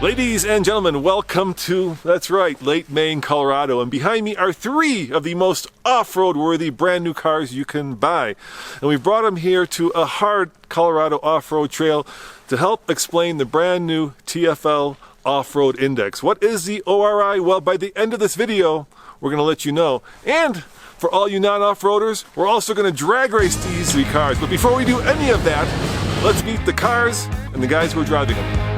Ladies and gentlemen, welcome to, that's right, Lake May in Colorado. And behind me are three of the most off-road worthy brand new cars you can buy. And we've brought them here to a hard Colorado off-road trail to help explain the brand new TFL Off-Road Index. What is the ORI? Well, by the end of this video, we're going to let you know. And for all you non-off-roaders, we're also going to drag race these three cars. But before we do any of that, let's meet the cars and the guys who are driving them.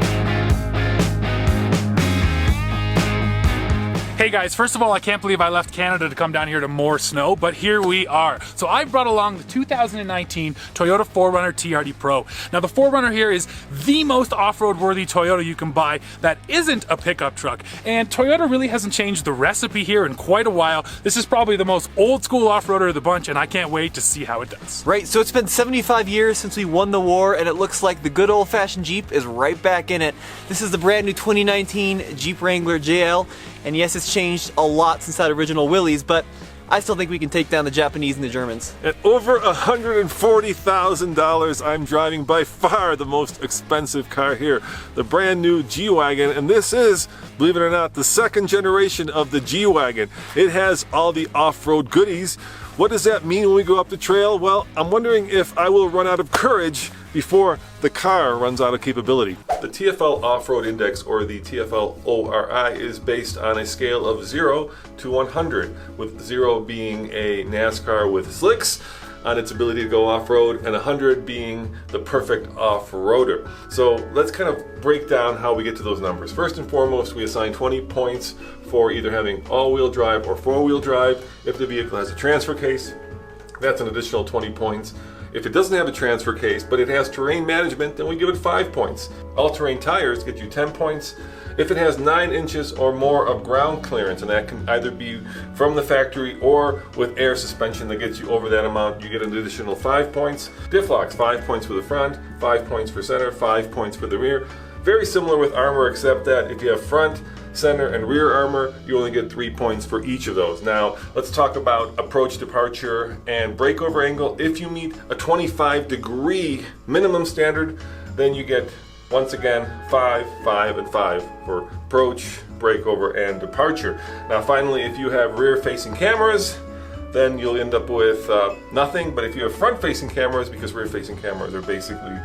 Hey guys, first of all, I can't believe I left Canada to come down here to more snow, but here we are. So I brought along the 2019 Toyota 4Runner Trd Pro. Now the 4Runner here is the most off-road worthy Toyota you can buy that isn't a pickup truck. And Toyota really hasn't changed the recipe here in quite a while. This is probably the most old school off-roader of the bunch, and I can't wait to see how it does. Right, so it's been 75 years since we won the war, and it looks like the good old-fashioned Jeep is right back in it. This is the brand new 2019 Jeep Wrangler JL. And yes, it's changed a lot since that original Willys, but I still think we can take down the Japanese and the Germans. At over $140,000, I'm driving by far the most expensive car here, the brand new G-Wagon, and this is, believe it or not, the second generation of the G-Wagon. It has all the off-road goodies. What does that mean when we go up the trail? Well, I'm wondering if I will run out of courage before the car runs out of capability. The TFL Off-Road Index, or the TFLori, is based on a scale of 0 to 100, with 0 being a NASCAR with slicks on its ability to go off-road, and 100 being the perfect off-roader. So let's kind of break down how we get to those numbers. First and foremost, we assign 20 points for either having all-wheel drive or four-wheel drive. If the vehicle has a transfer case, that's an additional 20 points. If it doesn't have a transfer case, but it has terrain management, then we give it 5 points. All-terrain tires get you 10 points. If it has 9 inches or more of ground clearance, and that can either be from the factory or with air suspension that gets you over that amount, you get an additional 5 points. Diff Locks, 5 points for the front, 5 points for center, 5 points for the rear. Very similar with armor, except that if you have front, center, and rear armor, you only get 3 points for each of those. Now, let's talk about approach, departure, and breakover angle. If you meet a 25-degree minimum standard, then you get, once again, 5, 5, and 5 for approach, breakover, and departure. Now, finally, if you have rear-facing cameras, then you'll end up with nothing. But if you have front-facing cameras, because rear-facing cameras are basically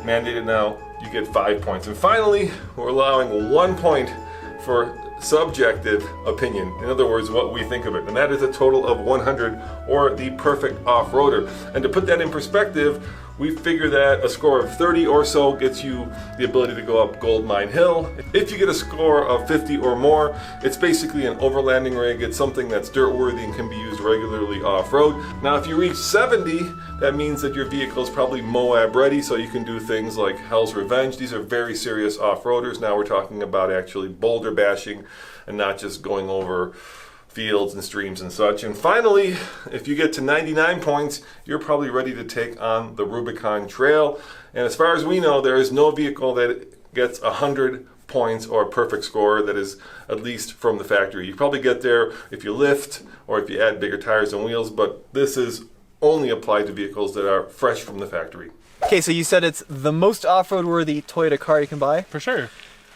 mandated now, you get 5 points. And finally, we're allowing 1 point for subjective opinion. In other words, what we think of it. And that is a total of 100, or the perfect off-roader. And to put that in perspective, we figure that a score of 30 or so gets you the ability to go up Gold Mine Hill. If you get a score of 50 or more, it's basically an overlanding rig. It's something that's dirt worthy and can be used regularly off-road. Now, if you reach 70, that means that your vehicle is probably Moab ready, so you can do things like Hell's Revenge. These are very serious off-roaders. Now we're talking about actually boulder bashing and not just going over fields and streams and such. And finally, if you get to 99 points, you're probably ready to take on the Rubicon Trail. And as far as we know, there is no vehicle that gets 100 points or a perfect score that is at least from the factory. You probably get there if you lift or if you add bigger tires and wheels, but this is only applied to vehicles that are fresh from the factory. Okay, so you said it's the most off-road worthy Toyota car you can buy? For sure.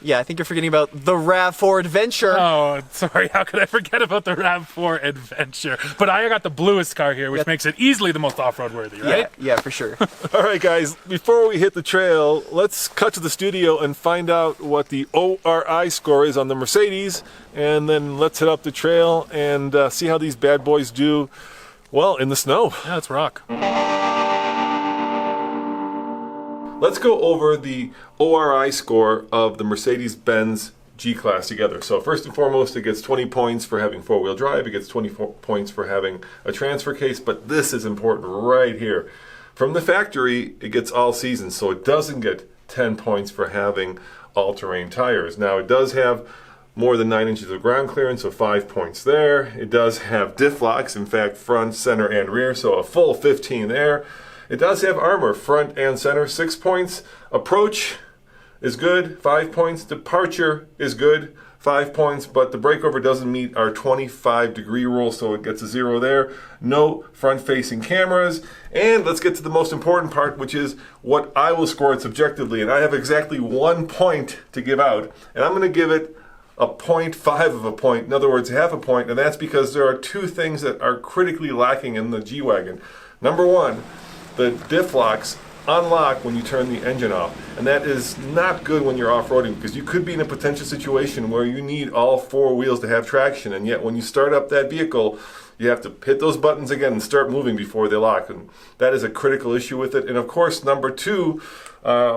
Yeah, I think you're forgetting about the RAV4 Adventure. Oh, sorry, how could I forget about the RAV4 Adventure? But I got the bluest car here, which makes it easily the most off-road worthy, right? Yeah, for sure. All right, guys, before we hit the trail, let's cut to the studio and find out what the ORI score is on the Mercedes, and then let's hit up the trail and see how these bad boys do, well, in the snow. Yeah, let's rock. Let's go over the ORI score of the Mercedes-Benz G-Class together. So first and foremost, it gets 20 points for having four-wheel drive. It gets 24 points for having a transfer case, but this is important right here. From the factory, it gets all seasons, so it doesn't get 10 points for having all-terrain tires. Now, it does have more than 9 inches of ground clearance, so 5 points there. It does have Diff Locks, in fact, front, center, and rear, so a full 15 there. It does have armor, front and center, 6 points. Approach is good, 5 points. Departure is good, 5 points, but the breakover doesn't meet our 25-degree rule, so it gets a 0 there. No front-facing cameras. And let's get to the most important part, which is what I will score it subjectively. And I have exactly 1 point to give out, and I'm going to give it a 0.5 of a point. In other words, half a point, and that's because there are two things that are critically lacking in the G-Wagon. Number one, the diff locks unlock when you turn the engine off, and that is not good when you're off-roading, because you could be in a potential situation where you need all 4 wheels to have traction, and yet when you start up that vehicle, you have to hit those buttons again and start moving before they lock, and that is a critical issue with it. And of course, number two,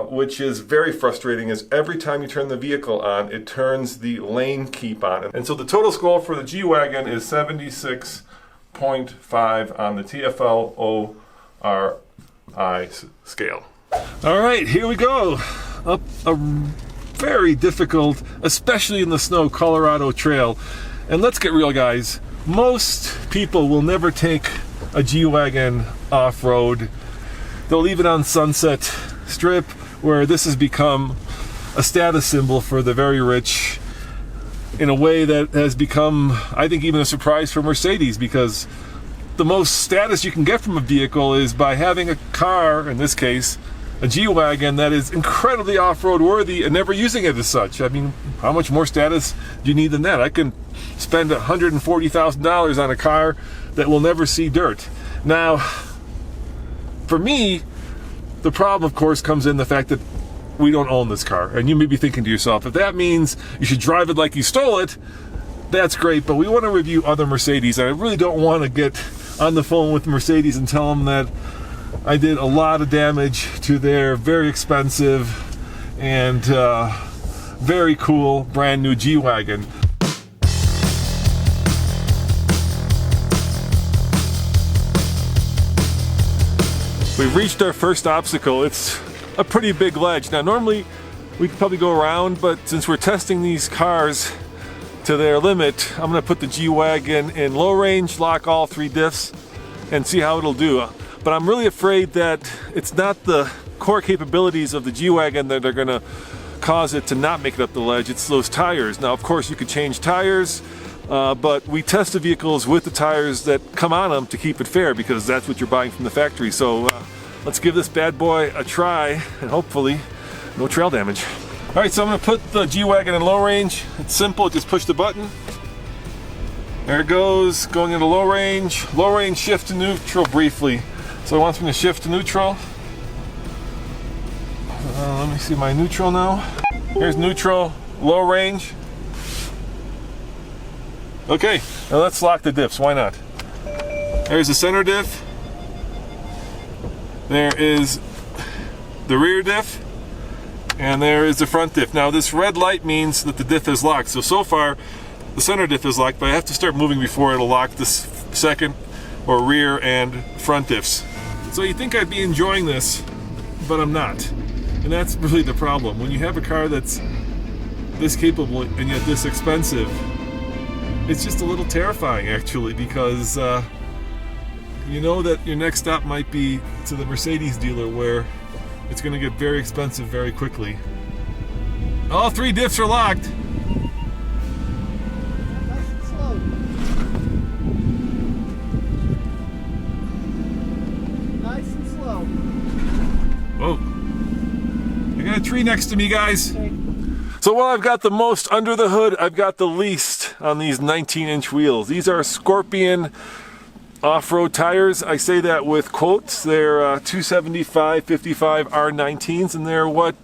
which is very frustrating, is every time you turn the vehicle on, it turns the lane keep on. And so the total score for the G-Wagon is 76.5 on the TFLori scale. All right, here we go. Up a very difficult, especially in the snow, Colorado trail. And let's get real, guys. Most people will never take a G-Wagon off-road. They'll leave it on Sunset Strip, where this has become a status symbol for the very rich in a way that has become, I think, even a surprise for Mercedes, because the most status you can get from a vehicle is by having a car, in this case, a G-Wagon, that is incredibly off-road worthy and never using it as such. I mean, how much more status do you need than that? I can spend $140,000 on a car that will never see dirt. Now, for me, the problem, of course, comes in the fact that we don't own this car. And you may be thinking to yourself, if that means you should drive it like you stole it, that's great, but we want to review other Mercedes. And I really don't want to get on the phone with Mercedes and tell them that I did a lot of damage to their very expensive and very cool brand new G-Wagon. We've reached our first obstacle. It's a pretty big ledge. Now normally we could probably go around, but since we're testing these cars to their limit, I'm going to put the G-Wagon in low range, lock all 3 diffs, and see how it'll do. But I'm really afraid that it's not the core capabilities of the G-Wagon that are going to cause it to not make it up the ledge. It's those tires. Now, of course, you could change tires, but we test the vehicles with the tires that come on them to keep it fair, because that's what you're buying from the factory. So let's give this bad boy a try, and hopefully no trail damage. All right, so I'm going to put the G-Wagon in low range. It's simple, just push the button. There it goes, going into low range. Low range, shift to neutral briefly. So it wants me to shift to neutral. Let me see my neutral now. Here's neutral, low range. Okay, now let's lock the diffs, why not? There's the center diff. There is the rear diff. And there is the front diff. Now this red light means that the diff is locked. So far, the center diff is locked, but I have to start moving before it'll lock this second or rear and front diffs. So you think I'd be enjoying this, but I'm not. And that's really the problem. When you have a car that's this capable and yet this expensive, it's just a little terrifying actually, because you know that your next stop might be to the Mercedes dealer, where it's going to get very expensive very quickly. All 3 diffs are locked. Nice and slow. Nice and slow. Whoa. I got a tree next to me, guys. Okay. So while I've got the most under the hood, I've got the least on these 19-inch wheels. These are Scorpion off-road tires. I say that with quotes. They're 275/55 R19s, and they're what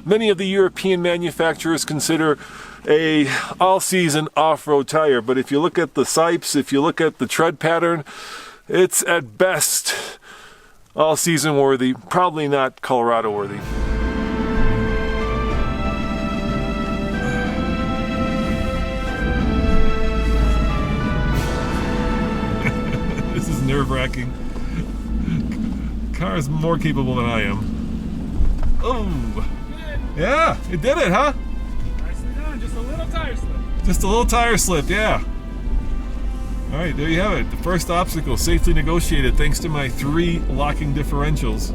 many of the European manufacturers consider a all-season off-road tire. But if you look at the sipes, if you look at the tread pattern, it's at best all-season worthy, probably not Colorado worthy. Nerve-wracking. Car is more capable than I am. Oh, yeah, it did it, huh? Nicely done, just a little tire slip. Just a little tire slip, yeah. All right, there you have it. The first obstacle safely negotiated thanks to my 3 locking differentials.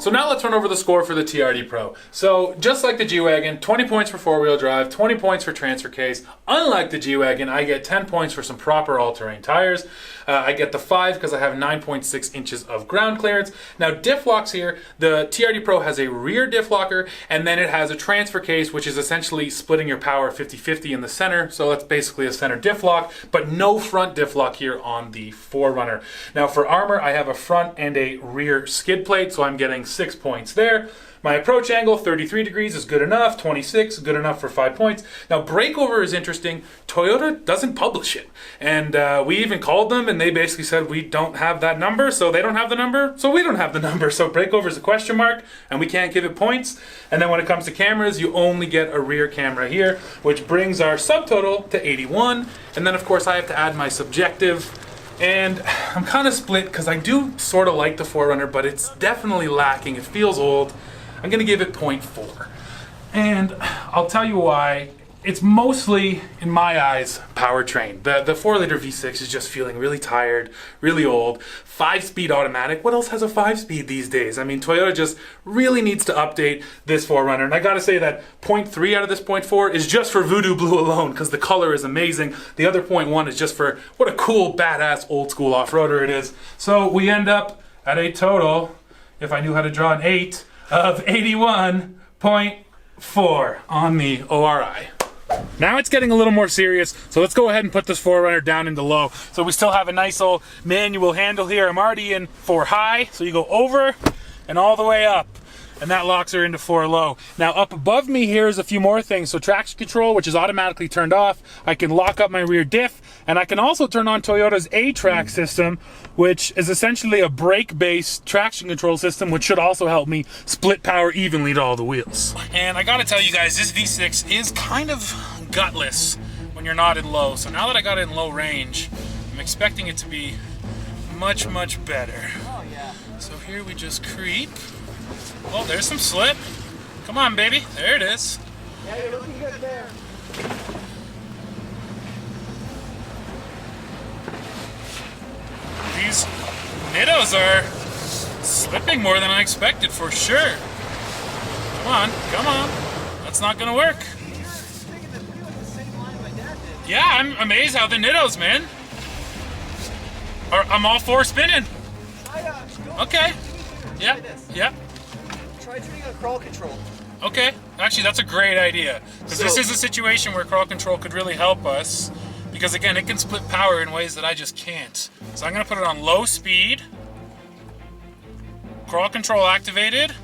So So now let's run over the score for the TRD Pro. So just like the G-Wagon, 20 points for four-wheel drive, 20 points for transfer case. Unlike the G-Wagon, I get 10 points for some proper all-terrain tires. I get the 5 because I have 9.6 inches of ground clearance. Now Diff Locks here, the TRD Pro has a rear diff locker, and then it has a transfer case, which is essentially splitting your power 50-50 in the center. So that's basically a center diff lock, but no front diff lock here on the 4Runner. Now for armor, I have a front and a rear skid plate, so I'm getting 6 points there. My approach angle, 33 degrees is good enough, 26, good enough for 5 points. Now Breakover is interesting. Toyota doesn't publish it. And we even called them and they basically said we don't have that number, so they don't have the number, so we don't have the number. So Breakover is a question mark and we can't give it points. And then when it comes to cameras, you only get a rear camera here, which brings our subtotal to 81. And then of course I have to add my subjective. And I'm kind of split because I do sort of like the 4Runner, but it's definitely lacking. It feels old. I'm going to give it 0.4. And I'll tell you why. It's mostly, in my eyes, powertrain. The 4-liter V6 is just feeling really tired, really old. 5-speed automatic. What else has a 5-speed these days? I mean, Toyota just really needs to update this 4Runner. And I got to say that 0.3 out of this 0.4 is just for Voodoo Blue alone because the color is amazing. The other 0.1 is just for what a cool, badass, old-school off-roader it is. So we end up at a total, if I knew how to draw an 8, of 81.4 on the ORI. Now it's getting a little more serious, so let's go ahead and put this 4Runner down into low. So we still have a nice old manual handle here. I'm already in 4 high, so you go over and all the way up. And that locks her into 4 low. Now up above me here is a few more things. So traction control, which is automatically turned off. I can lock up my rear diff, and I can also turn on Toyota's A-Track system, which is essentially a brake-based traction control system, which should also help me split power evenly to all the wheels. And I gotta tell you guys, this V6 is kind of gutless when you're not in low. So now that I got it in low range, I'm expecting it to be much, much better. Oh, yeah. So here we just creep. Oh, there's some slip. Come on, baby. There it is. Yeah, you're looking good there. These middos are slipping more than I expected for sure. Come on, come on. That's not gonna work. Yeah, I'm amazed how the Nittos, man. I'm all for spinning. Okay. Yeah, yeah. Try turning on crawl control. Okay, actually that's a great idea. Because this is a situation where crawl control could really help us. Because again, it can split power in ways that I just can't. So I'm gonna put it on low speed. Crawl control activated.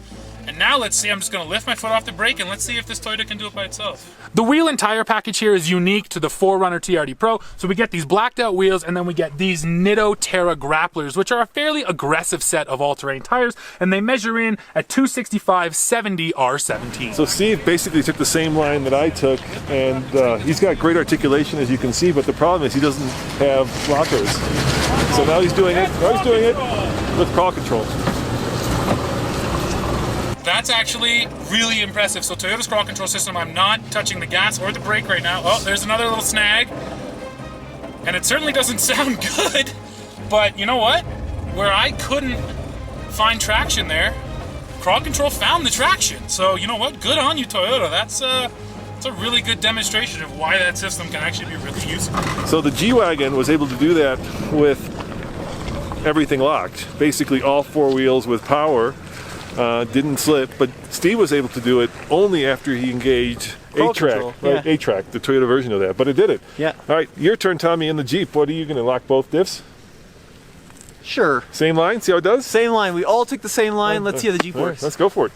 And now let's see, I'm just gonna lift my foot off the brake and let's see if this Toyota can do it by itself. The wheel and tire package here is unique to the 4Runner TRD Pro. So we get these blacked out wheels and then we get these Nitto Terra grapplers, which are a fairly aggressive set of all-terrain tires, and they measure in at 265/70 R17. So Steve basically took the same line that I took, and he's got great articulation, as you can see, but the problem is he doesn't have lockers. So now he's doing it with crawl control. That's actually really impressive. So Toyota's crawl control system, I'm not touching the gas or the brake right now. Oh, there's another little snag. And it certainly doesn't sound good, but you know what? Where I couldn't find traction there, crawl control found the traction. So you know what? Good on you, Toyota. That's a really good demonstration of why that system can actually be really useful. So the G-Wagon was able to do that with everything locked. Basically all 4 wheels with power. Didn't slip, but Steve was able to do it only after he engaged A-Track, right? Yeah. A-Track, the Toyota version of that, but it did it. Yeah. All right, your turn, Tommy, in the Jeep. What are you going to lock both diffs? Sure. Same line, see how it does? Same line. We all took the same line. Let's see how the Jeep All works. right, let's go for it.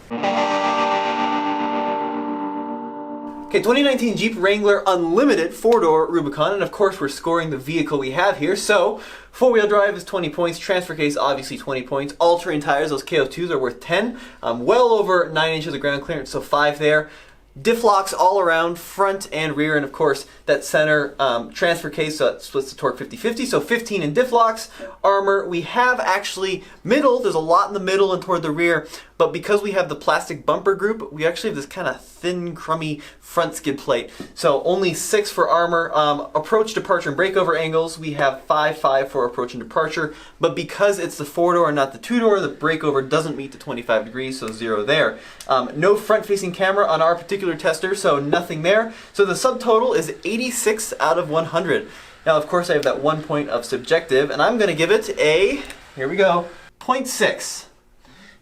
Okay, 2019 Jeep Wrangler Unlimited 4-door Rubicon, and of course we're scoring the vehicle we have here. So, 4-wheel drive is 20 points, transfer case obviously 20 points, all-terrain tires, those KO2s are worth 10, well over 9 inches of ground clearance, so 5 there. Diff locks all around, front and rear, and of course that center transfer case, so that splits the torque 50-50, so 15 in diff locks. Armor, we have actually middle, there's a lot in the middle and toward the rear, but because we have the plastic bumper group, we actually have this kind of thin, crummy front skid plate. So only 6 for armor. Approach, departure, and breakover angles, we have 5 for approach and departure, but because it's the 4-door and not the 2-door, the breakover doesn't meet the 25 degrees, so 0 there. No front-facing camera on our particular tester, so nothing there. So the subtotal is 86 out of 100. Now, of course, I have that 1 point of subjective, and I'm going to give it a, here we go, 0.6.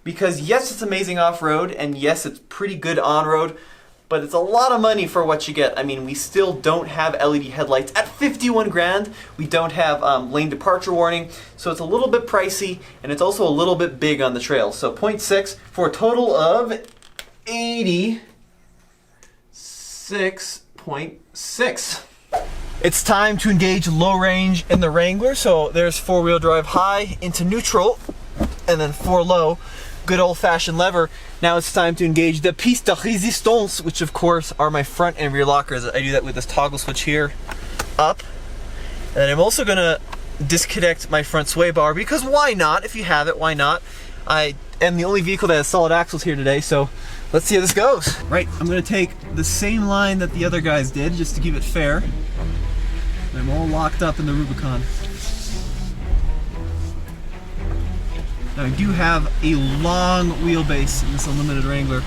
Because yes, it's amazing off-road, and yes, it's pretty good on-road, but it's a lot of money for what you get. I mean, we still don't have LED headlights at 51 grand. We don't have lane departure warning, so it's a little bit pricey, and it's also a little bit big on the trail. So 0.6 for a total of 86.6. It's time to engage low range in the Wrangler. So there's 4-wheel drive high into neutral, and then 4 low. Good old-fashioned lever. Now it's time to engage the piste de résistance, which of course are my front and rear lockers. I do that with this toggle switch here, up. And I'm also gonna disconnect my front sway bar, because why not? If you have it, why not? I am the only vehicle that has solid axles here today, so let's see how this goes. Right, I'm gonna take the same line that the other guys did, just to keep it fair. I'm all locked up in the Rubicon. Now I do have a long wheelbase in this Unlimited Wrangler.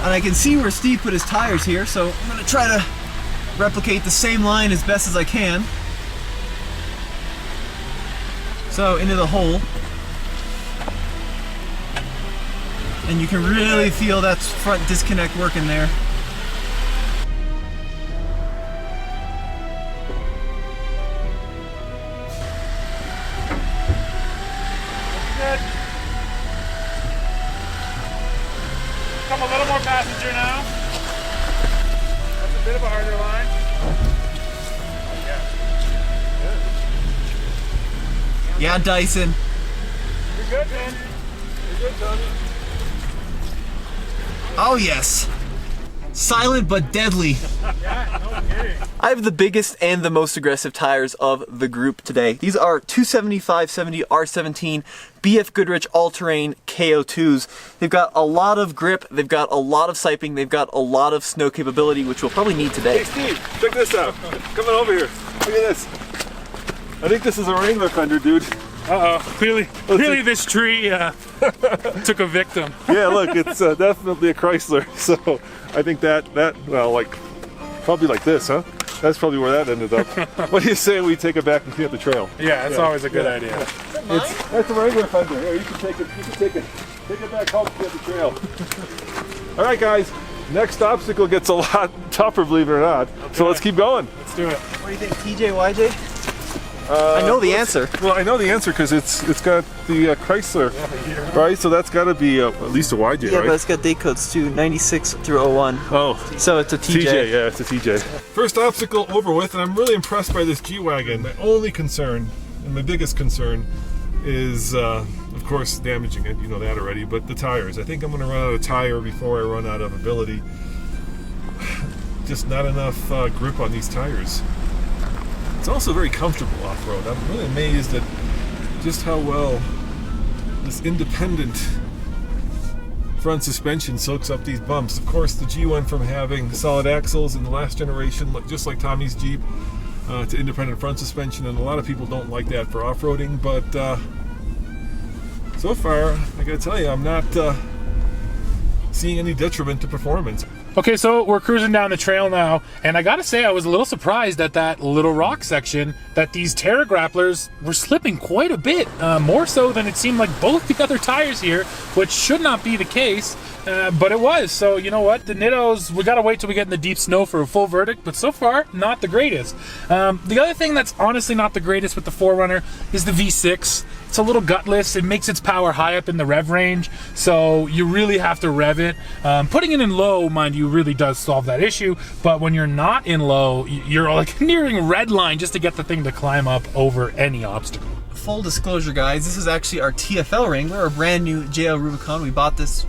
And I can see where Steve put his tires here, so I'm gonna try to replicate the same line as best as I can. So into the hole. And you can really feel that front disconnect working there. Good. Come a little more passenger now. That's a bit of a harder line. Yeah, Dyson. You're good, man. You're good, Tony. Oh yes. Silent but deadly. Yeah, no kidding. I have the biggest and the most aggressive tires of the group today. These are 275/70 R17 BF Goodrich all-terrain KO2s. They've got a lot of grip, they've got a lot of siping, they've got a lot of snow capability, which we'll probably need today. Hey Steve, check this out. Coming over here. Look at this. I think this is a Wrangler fender, dude. Uh-oh, clearly this tree took a victim. Yeah, look, it's definitely a Chrysler. So I think that well, like, probably like this, huh? That's probably where that ended up. What do you say we take it back and clean up the trail? Yeah, it's always a good idea. That's a Wrangler fender. Here, you can take it. You can take it back home and clean up the trail. All right, guys. Next obstacle gets a lot tougher, believe it or not. Okay. So let's keep going. Let's do it. What do you think, TJ, YJ? I know the answer. Well, I know the answer because it's got the Chrysler, right? So that's got to be at least a YJ, Yeah, right? but it's got date codes too, 96 through 01. Oh. So it's a TJ. Yeah, it's a TJ. First obstacle over with, and I'm really impressed by this G-Wagon. My only concern, and my biggest concern, is, of course, damaging it. You know that already, but the tires. I think I'm going to run out of tire before I run out of ability. Just not enough grip on these tires. It's also very comfortable off-road. I'm really amazed at just how well this independent front suspension soaks up these bumps. Of course, the G went from having solid axles in the last generation, just like Tommy's Jeep, to independent front suspension, and a lot of people don't like that for off-roading, but so far, I gotta tell you, I'm not seeing any detriment to performance. Okay, so we're cruising down the trail now, and I gotta say I was a little surprised at that little rock section that these Terra grapplers were slipping quite a bit, more so than it seemed like both the other tires here, which should not be the case, but it was. So you know what, the Nittos, we gotta wait till we get in the deep snow for a full verdict, but so far, not the greatest. The other thing that's honestly not the greatest with the 4Runner is the V6. It's a little gutless. It makes its power high up in the rev range, so you really have to rev it. Putting it in low, mind you, really does solve that issue, but when you're not in low, you're like nearing red line just to get the thing to climb up over any obstacle. Full disclosure, guys, this is actually our TFL Wrangler, our brand new JL Rubicon. We bought this a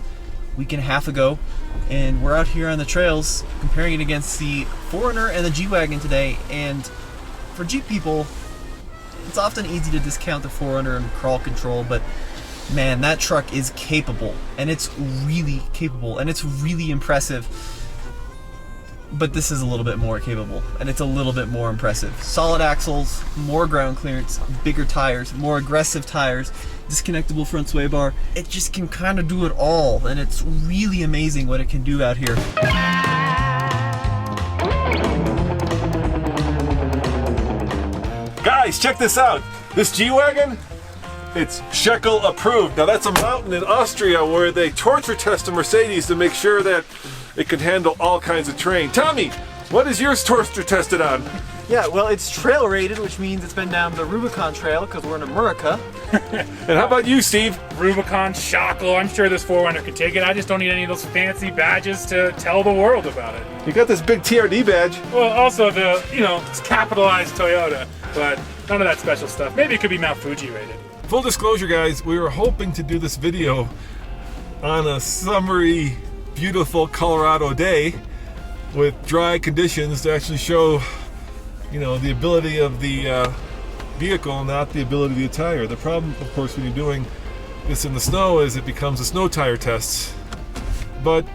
week and a half ago, and we're out here on the trails comparing it against the 4Runner and the G-Wagon today. And for Jeep people, it's often easy to discount the 4Runner and crawl control, but Man, that truck is capable, and it's really capable, and it's really impressive. But this is a little bit more capable, and it's a little bit more impressive. Solid axles, more ground clearance, bigger tires, more aggressive tires, disconnectable front sway bar. It just can kind of do it all, and it's really amazing what it can do out here. Guys, check this out. This G-Wagon, it's Shekel approved. Now that's a mountain in Austria where they torture test a Mercedes to make sure that it can handle all kinds of terrain. Tommy, what is yours torture tested on? Yeah, well, it's trail rated, which means it's been down the Rubicon trail because we're in America. And how about you, Steve? Rubicon, Shekel, I'm sure this 4Runner can take it. I just don't need any of those fancy badges to tell the world about it. You got this big TRD badge. Well, also the, it's capitalized Toyota, but none of that special stuff. Maybe it could be Mount Fuji rated. Full disclosure, guys, we were hoping to do this video on a summery, beautiful Colorado day with dry conditions to actually show, the ability of the vehicle, not the ability of the tire. The problem, of course, when you're doing this in the snow is it becomes a snow tire test. But,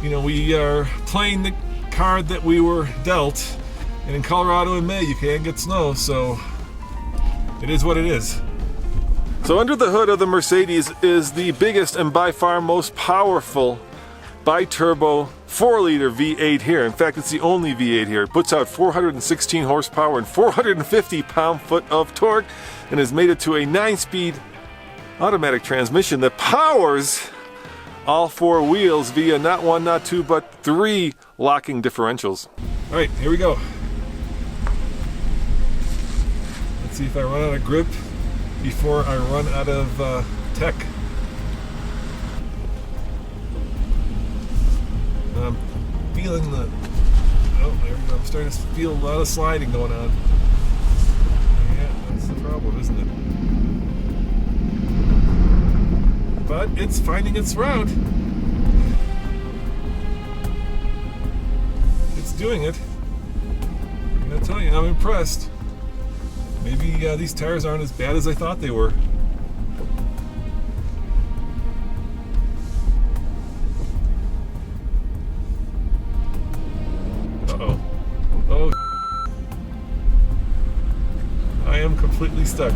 we are playing the card that we were dealt, and in Colorado in May you can't get snow, so it is what it is. So under the hood of the Mercedes is the biggest and by far most powerful bi-turbo 4-liter V8 here. In fact, it's the only V8 here. It puts out 416 horsepower and 450 pound-foot of torque and has made it to a 9-speed automatic transmission that powers all 4 wheels via not 1, not 2, but 3 locking differentials. All right, here we go. Let's see if I run out of grip before I run out of tech. I'm feeling the, oh, there we go. I'm starting to feel a lot of sliding going on. Yeah, that's the problem, isn't it? But it's finding its route. It's doing it. I'm gonna tell you, I'm impressed. Maybe these tires aren't as bad as I thought they were. Uh-oh. Oh, I am completely stuck.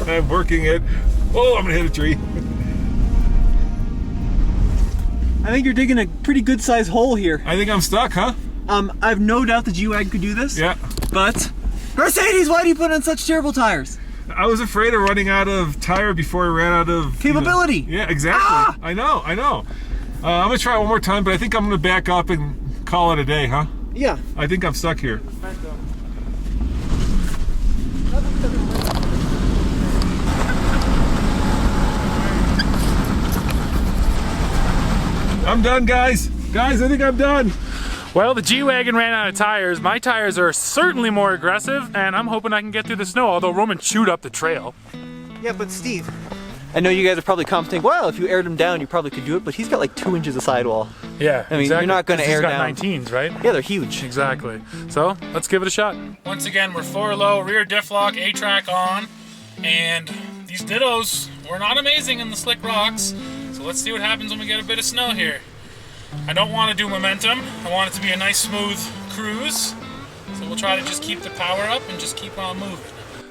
I'm working it. Oh, I'm gonna hit a tree. I think you're digging a pretty good sized hole here. I think I'm stuck, huh? I have no doubt the G-Wagon could do this. Yeah. But, Mercedes, why do you put on such terrible tires? I was afraid of running out of tire before I ran out of capability. Yeah, exactly. Ah! I know. I'm gonna try it one more time, but I think I'm gonna back up and call it a day, huh? Yeah. I think I'm stuck here. I'm done, guys. Guys, I think I'm done. Well, the G-Wagon ran out of tires. My tires are certainly more aggressive, and I'm hoping I can get through the snow, although Roman chewed up the trail. Yeah, but Steve, I know you guys are probably commenting, well, if you aired him down, you probably could do it, but he's got like 2 inches of sidewall. Yeah, I mean, exactly. You're not going to air down. He's got 19s, right? Yeah, they're huge. Exactly. So, let's give it a shot. Once again, we're 4 low, rear diff lock, A-track on, and these dittos were not amazing in the slick rocks. So let's see what happens when we get a bit of snow here. I don't want to do momentum. I want it to be a nice smooth cruise. So we'll try to just keep the power up and just keep on moving.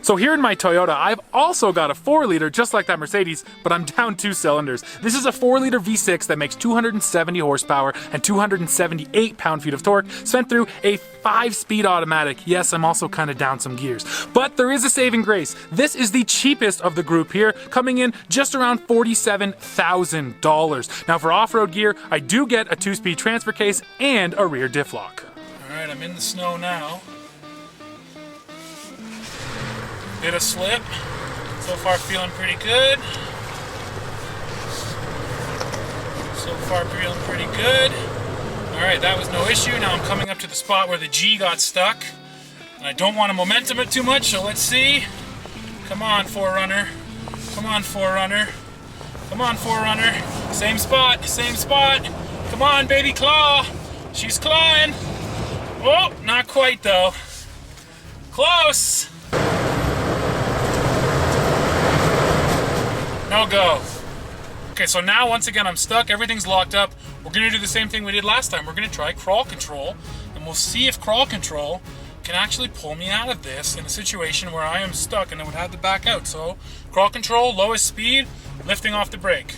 So here in my Toyota, I've also got a 4-liter just like that Mercedes, but I'm down 2 cylinders. This is a 4-liter V6 that makes 270 horsepower and 278 pound-feet of torque, sent through a 5-speed automatic. Yes, I'm also kind of down some gears. But there is a saving grace. This is the cheapest of the group here, coming in just around $47,000. Now for off-road gear, I do get a 2-speed transfer case and a rear diff lock. All right, I'm in the snow now. Bit of slip. So far feeling pretty good. So far feeling pretty good. Alright, that was no issue. Now I'm coming up to the spot where the G got stuck. And I don't want to momentum it too much, so let's see. Come on, 4Runner. Come on, 4Runner. Come on, 4Runner. Same spot, same spot. Come on, baby claw. She's clawing. Oh, not quite though. Close. No go. Okay, so now once again I'm stuck, everything's locked up. We're gonna do the same thing we did last time. We're gonna try crawl control, and we'll see if crawl control can actually pull me out of this in a situation where I am stuck and I would have to back out. So crawl control, lowest speed, lifting off the brake.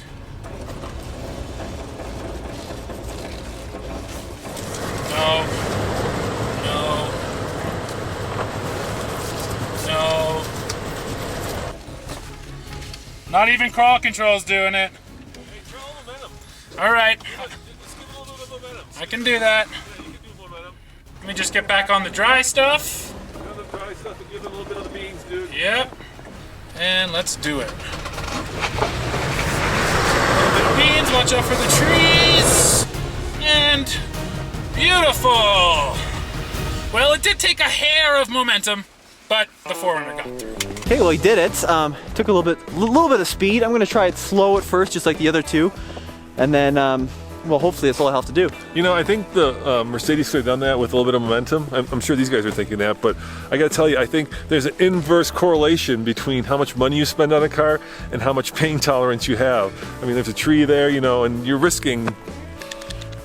No. No. No. Not even crawl control's doing it. All right. I can do that. Let me just get back on the dry stuff. Give it a little bit of the beans, dude. Yep. And let's do it. A little bit of beans, watch out for the trees. And beautiful. Well, it did take a hair of momentum, but the 4Runner got through. Okay, well, he did it. Took a little bit of speed. I'm gonna try it slow at first, just like the other two, and then, well, hopefully that's all I have to do. You know, I think the Mercedes could have done that with a little bit of momentum. I'm sure these guys are thinking that, but I gotta tell you, I think there's an inverse correlation between how much money you spend on a car and how much pain tolerance you have. I mean, there's a tree there, you know, and you're risking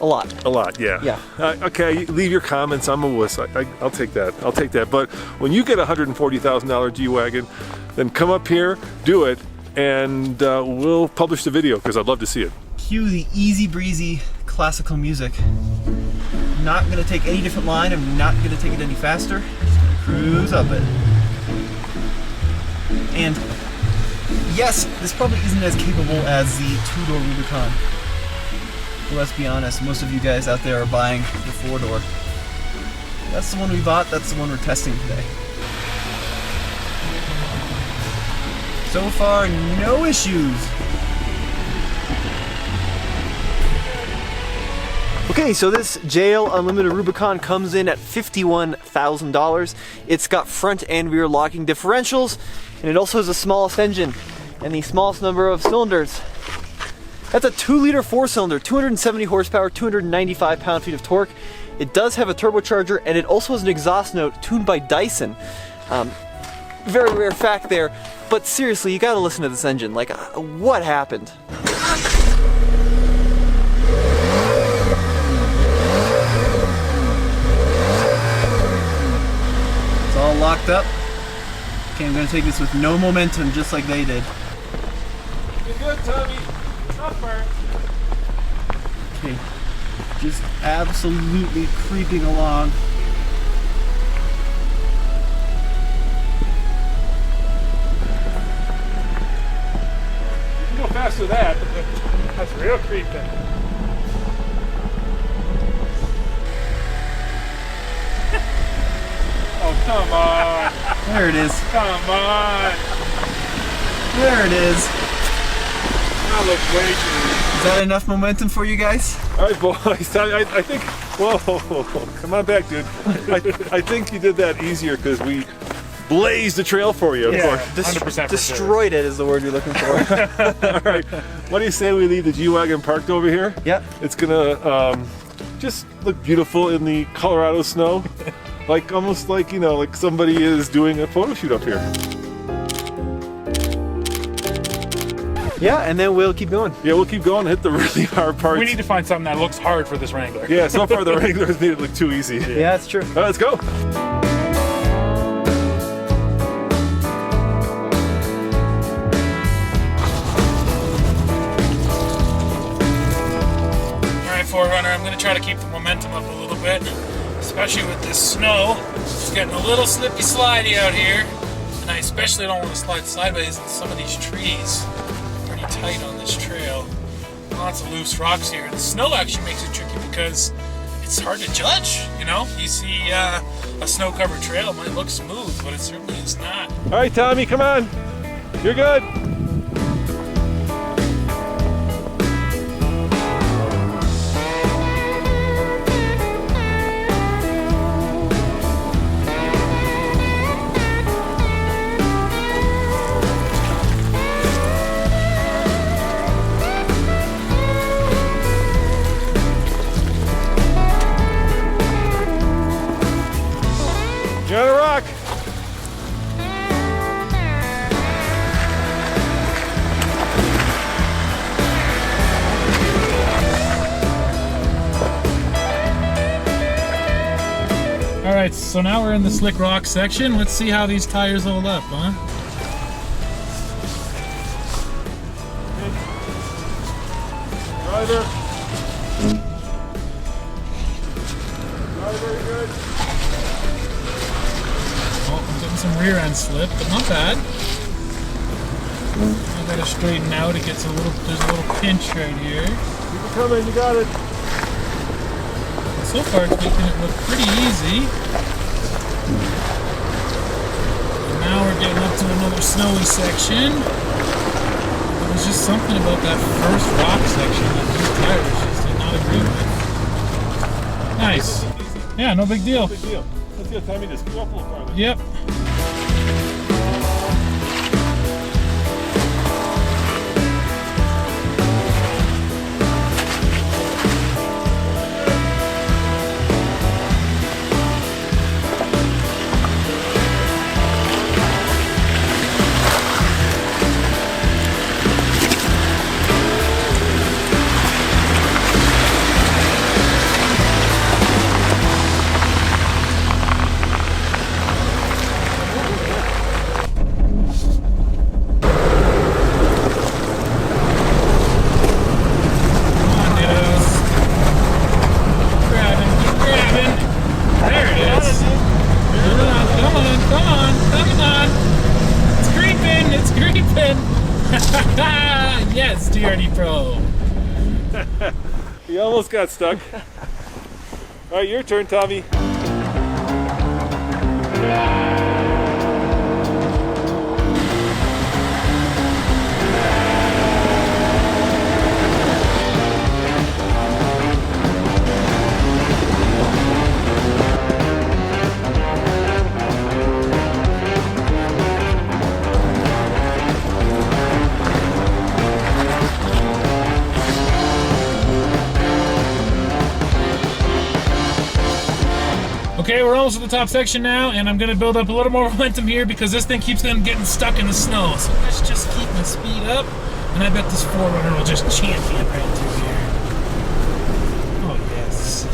A lot. a lot, yeah. Yeah. Okay, leave your comments. I'm a wuss. I'll take that. I'll take that. But when you get a $140,000 G-Wagon, then come up here, do it, and we'll publish the video because I'd love to see it. Cue the easy breezy classical music. Not gonna take any different line. I'm not gonna take it any faster. Just gonna cruise up it. And yes, this probably isn't as capable as the two-door Rubicon. But let's be honest, most of you guys out there are buying the four-door. That's the one we bought, that's the one we're testing today. So far, no issues. Okay, so this JL Unlimited Rubicon comes in at $51,000. It's got front and rear locking differentials, and it also has the smallest engine and the smallest number of cylinders. That's a 2-liter 4-cylinder, 270 horsepower, 295 pound-feet of torque. It does have a turbocharger, and it also has an exhaust note tuned by Dyson. Very rare fact there, but seriously, you gotta listen to this engine. Like, what happened? It's all locked up. Okay, I'm gonna take this with no momentum, just like they did. You're good, Tommy. Okay, just absolutely creeping along. You can go faster than that. That's real creeping. Oh, come on. There it is. Come on. There it is. That looks way too easy. Is that enough momentum for you guys? All right, boys. I think. Whoa, come on back, dude. I think you did that easier because we blazed the trail for you. Of course. 100% Destroyed it is the word you're looking for. All right. What do you say we leave the G-Wagon parked over here? Yep. It's gonna just look beautiful in the Colorado snow, like almost like, you know, like somebody is doing a photo shoot up here. Yeah, and then we'll keep going. Yeah, we'll keep going and hit the really hard parts. We need to find something that looks hard for this Wrangler. Yeah, so far the Wranglers made it look too easy. Yeah, that's true. All right, let's go. Alright, 4Runner, I'm going to try to keep the momentum up a little bit, especially with this snow. It's getting a little slippy slidey out here, and I especially don't want to slide sideways in some of these trees. Pretty tight on this trail. Lots of loose rocks here. The snow actually makes it tricky because it's hard to judge, you know? You see a snow-covered trail, it might look smooth, but it certainly is not. All right, Tommy, come on. You're good. Alright, so now we're in the slick rock section. Let's see how these tires hold up, huh? Driver. Very good. Oh, I'm getting some rear end slip, but not bad. I gotta straighten out. It gets there's a little pinch right here. Keep it coming, you got it. So far it's making it look pretty easy. And now we're getting up to another snowy section. There's just something about that first rock section that these tires just did not agree with. Nice. Yeah, no big deal. No big deal. Let's get Tommy to scoot up a little farther. Yep. Yes, Trd Pro. You almost got stuck. All right, your turn, Tommy. Okay, we're almost at the top section now, and I'm gonna build up a little more momentum here because this thing keeps on getting stuck in the snow. So let's just keep my speed up, and I bet this 4Runner will just champion right through here. Oh yes.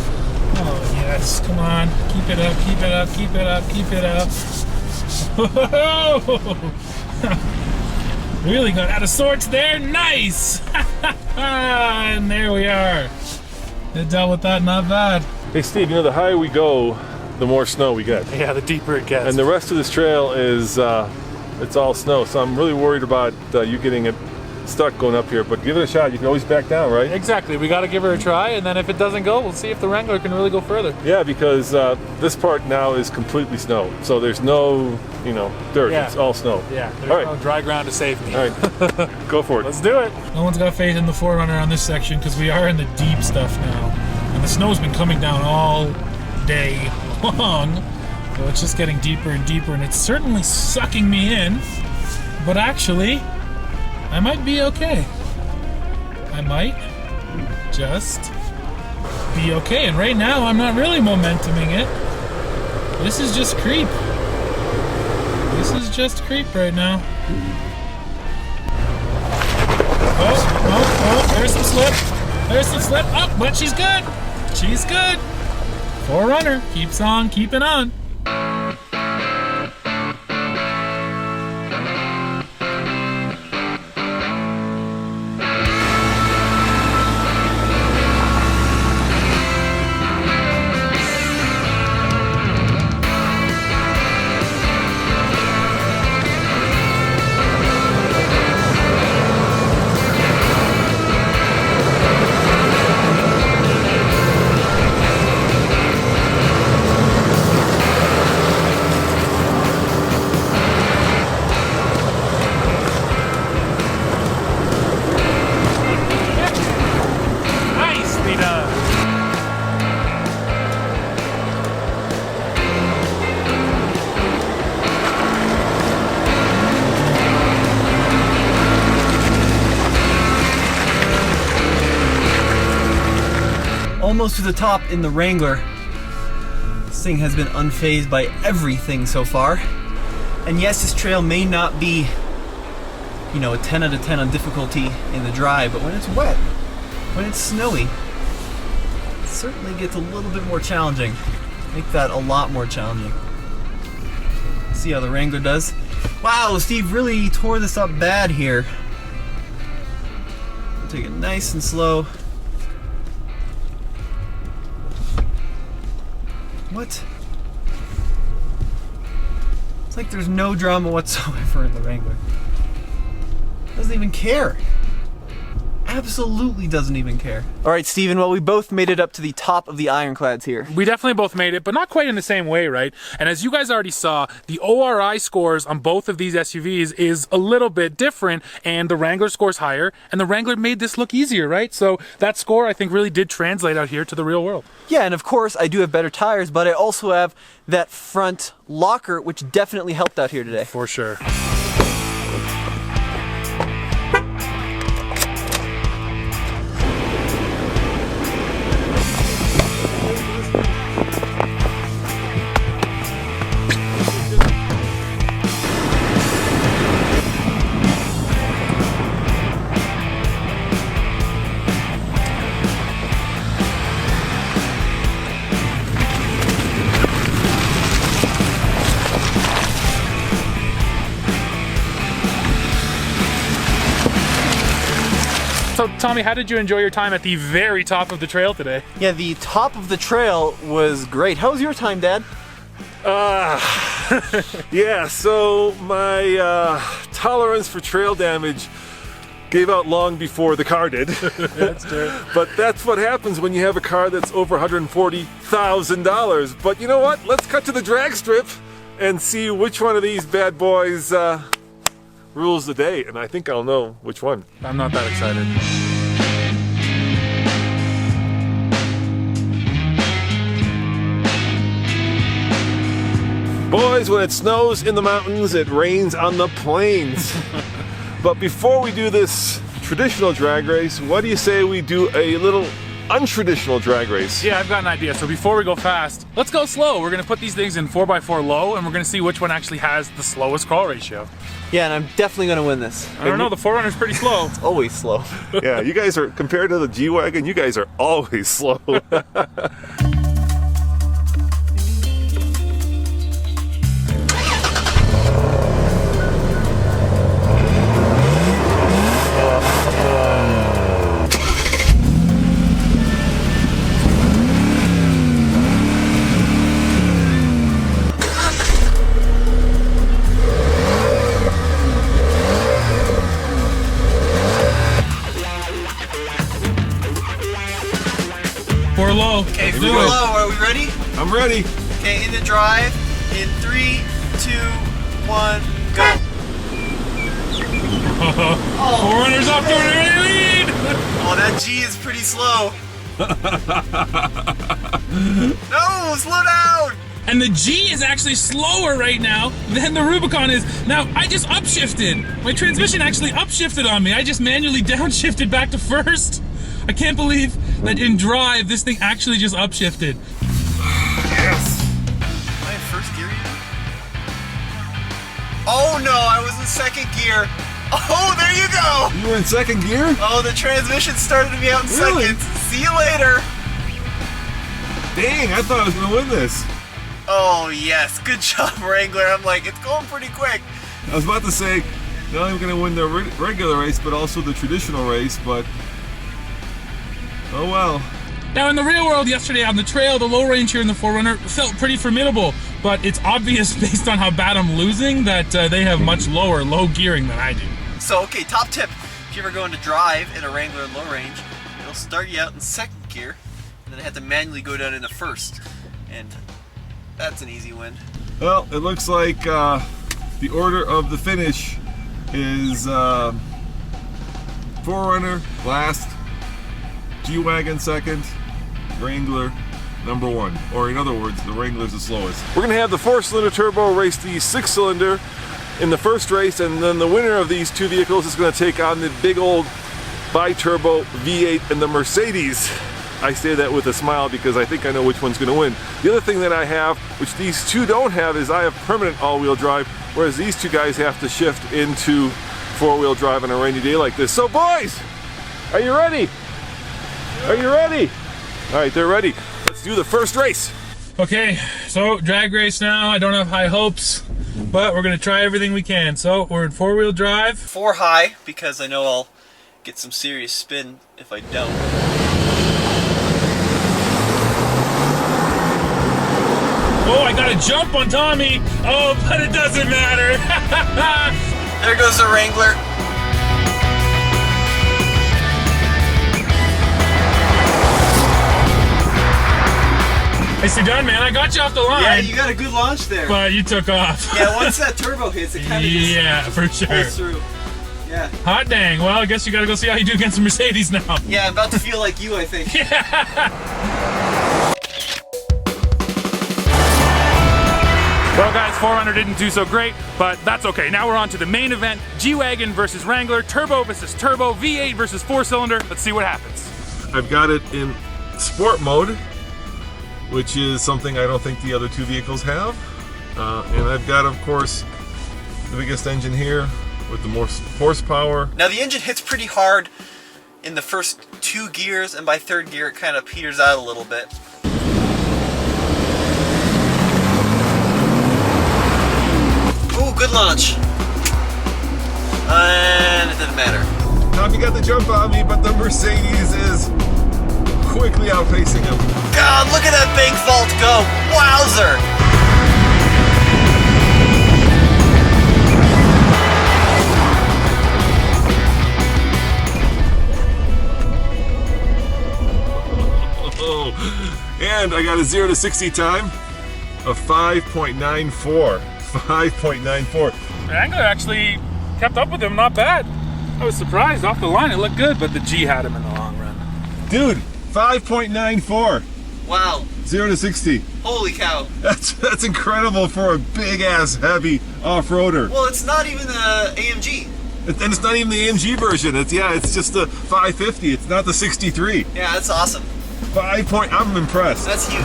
Oh yes, come on. Keep it up, keep it up, keep it up, keep it up. Really got out of sorts there, nice! And there we are. It dealt with that, not bad. Hey Steve, you know, the higher we go, the more snow we get. Yeah, the deeper it gets. And the rest of this trail is, it's all snow. So I'm really worried about you getting it stuck going up here, but give it a shot. You can always back down, right? Exactly, we gotta give her a try, and then if it doesn't go, we'll see if the Wrangler can really go further. Yeah, because this part now is completely snow. So there's no, you know, dirt. Yeah. It's all snow. Yeah, there's all right. no dry ground to save me. All right, go for it. Let's do it. No one's got faith in the 4Runner on this section because we are in the deep stuff now. And the snow's been coming down all day long. So it's just getting deeper and deeper, and it's certainly sucking me in. But actually, I might be okay. I might just be okay. And right now, I'm not really momentuming it. This is just creep. This is just creep right now. Oh, there's some slip. There's some slip. Oh, but she's good. She's good. 4Runner keeps on keeping on. Almost to the top in the Wrangler. This thing has been unfazed by everything so far. And yes, this trail may not be, you know, a 10 out of 10 on difficulty in the dry, but when it's wet, when it's snowy, it certainly gets a little bit more challenging. Make that a lot more challenging. See how the Wrangler does. Wow, Steve really tore this up bad here. I'll take it nice and slow. What? It's like there's no drama whatsoever in the Wrangler. Doesn't even care. Absolutely doesn't even care. All right, Steven, well, we both made it up to the top of the ironclads here. We definitely both made it, but not quite in the same way, right? And as you guys already saw, the ORI scores on both of these SUVs is a little bit different, and the Wrangler scores higher, and the Wrangler made this look easier, right? So that score, I think, really did translate out here to the real world. Yeah, and of course, I do have better tires, but I also have that front locker, which definitely helped out here today. For sure. So, Tommy, how did you enjoy your time at the very top of the trail today? Yeah, the top of the trail was great. How was your time, Dad? Yeah, so my tolerance for trail damage gave out long before the car did. That's true. But that's what happens when you have a car that's over $140,000. But you know what? Let's cut to the drag strip and see which one of these bad boys rules the day. And I think I'll know which one. I'm not that excited. Boys, when it snows in the mountains, it rains on the plains. But before we do this traditional drag race, what do you say we do a little untraditional drag race? Yeah, I've got an idea. So before we go fast, let's go slow. We're gonna put these things in 4x4 low, and we're gonna see which one actually has the slowest crawl ratio. Yeah, and I'm definitely gonna win this. I don't know, the 4Runner's pretty slow. It's always slow. Yeah, you guys are, compared to the G-Wagon, you guys are always slow. We're low. Okay, Here we 4 go. low. Are we ready? I'm ready. Okay, in the drive. In 3, 2, 1, go. 4Runner's off to an early lead. Oh, that G is pretty slow. No, slow down. And the G is actually slower right now than the Rubicon is. Now, I just upshifted. My transmission actually upshifted on me. I just manually downshifted back to first. I can't believe that in drive, this thing actually just upshifted. Yes. Am I in first gear yet? Oh no, I was in second gear. Oh, there you go. You were in second gear? Oh, the transmission started me out in Really? second. See you later. Dang, I thought I was gonna win this. Oh yes, good job, Wrangler. I'm like, it's going pretty quick. I was about to say, not only gonna win the regular race, but also the traditional race, but oh well. Now, in the real world yesterday on the trail, the low range here in the 4Runner felt pretty formidable, but it's obvious based on how bad I'm losing that they have much low gearing than I do. So, okay, top tip. If you ever go into drive in a Wrangler in low range, it'll start you out in second gear, and then have to manually go down into first. And that's an easy win. Well, it looks like the order of the finish is 4Runner last, G-Wagon second, Wrangler number 1. Or in other words, the Wrangler's the slowest. We're gonna have the 4-cylinder turbo race the 6-cylinder in the first race, and then the winner of these two vehicles is gonna take on the big old bi-turbo V8 and the Mercedes. I say that with a smile because I think I know which one's gonna win. The other thing that I have, which these two don't have, is I have permanent all-wheel drive, whereas these two guys have to shift into 4-wheel drive on a rainy day like this. So boys, are you ready? Are you ready? All right, they're ready. Let's do the first race. Okay, so drag race now. I don't have high hopes, but we're gonna try everything we can. So we're in 4-wheel drive. 4 high, because I know I'll get some serious spin if I don't. Oh, I got a jump on Tommy. Oh, but it doesn't matter. There goes the Wrangler. Nicely done, man. I got you off the line. Yeah, you got a good launch there. But you took off. Yeah, once that turbo hits, it kind of just for sure. pulls through. Yeah. Hot dang. Well, I guess you gotta go see how you do against the Mercedes now. Yeah, I'm about to feel like you, I think. Well, guys, 4Runner didn't do so great, but that's okay. Now we're on to the main event. G-Wagon versus Wrangler, turbo versus turbo, V8 versus 4-cylinder. Let's see what happens. I've got it in sport mode, which is something I don't think the other two vehicles have. And I've got, of course, the biggest engine here with the most horsepower. Now the engine hits pretty hard in the first 2 gears, and by 3rd gear it kind of peters out a little bit. Ooh, good launch. And it didn't matter. Tommy got the jump on me, but the Mercedes is quickly outpacing him. God, look at that bank vault go! Wowzer! And I got a 0 to 60 time of 5.94. 5.94. Wrangler actually kept up with him, not bad. I was surprised. Off the line, it looked good, but the G had him in the long run. Dude, 5.94. Wow. 0 to 60. Holy cow. That's incredible for a big ass heavy off-roader. Well, it's not even the AMG. And it's not even the AMG version. It's just the 550. It's not the 63. Yeah, that's awesome. I'm impressed. That's huge.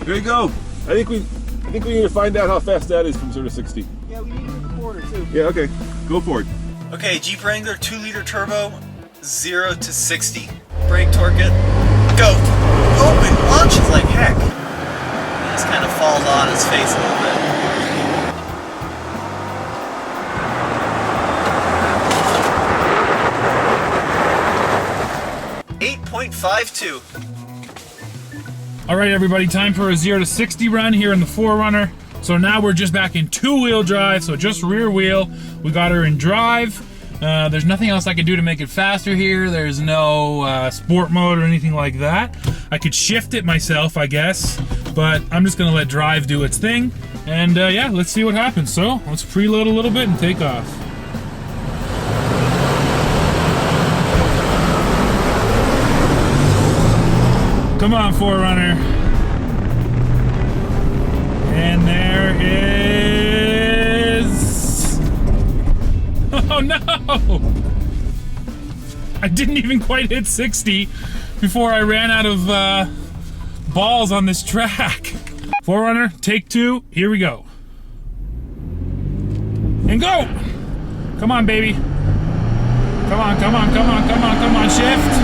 There you go. I think we need to find out how fast that is from 0 to 60. Yeah, we need to record it too. Yeah, okay. Go for it. Okay, Jeep Wrangler 2-liter turbo, 0 to 60. Brake torque it. Go! Oh, it launches like heck. It just kind of falls on its face a little bit. 8.52. All right, everybody, time for a 0 to 60 run here in the 4Runner. So now we're just back in 2-wheel drive, so just rear wheel. We got her in drive. There's nothing else I can do to make it faster here. There's no sport mode or anything like that. I could shift it myself, I guess, but I'm just gonna let drive do its thing. And yeah, let's see what happens. So let's preload a little bit and take off. Come on, 4Runner. And there is... Oh no! I didn't even quite hit 60 before I ran out of balls on this track. 4Runner, take 2, here we go. And go! Come on, baby. Come on, come on, come on, come on, come on, shift.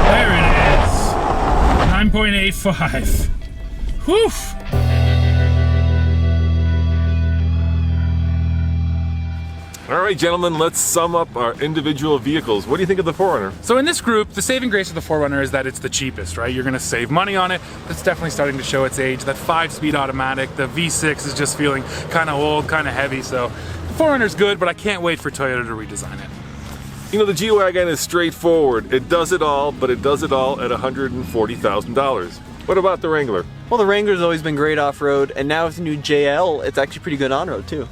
There it is. 9.85. Whew. All right, gentlemen, let's sum up our individual vehicles. What do you think of the 4Runner? So in this group, the saving grace of the 4Runner is that it's the cheapest, right? You're gonna save money on it. That's definitely starting to show its age. That 5-speed automatic, the V6 is just feeling kind of old, kind of heavy. So 4Runner's good, but I can't wait for Toyota to redesign it. You know, the G-Wagon is straightforward. It does it all, but it does it all at $140,000. What about the Wrangler? Well, the Wrangler's always been great off-road, and now with the new JL, it's actually pretty good on-road too.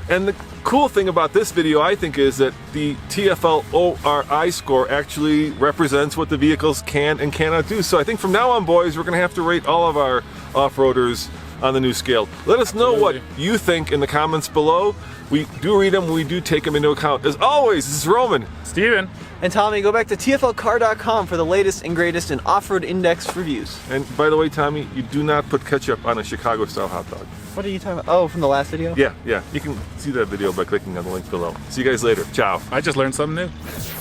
And the cool thing about this video, I think, is that the TFLori score actually represents what the vehicles can and cannot do. So I think from now on, boys, we're gonna have to rate all of our off-roaders on the new scale. Let us know what you think in the comments below. We do read them, we do take them into account. As always, this is Roman. Steven. And Tommy, go back to TFLcar.com for the latest and greatest in off-road index reviews. And by the way, Tommy, you do not put ketchup on a Chicago-style hot dog. What are you talking about? Oh, from the last video? Yeah. You can see that video by clicking on the link below. See you guys later. Ciao. I just learned something new.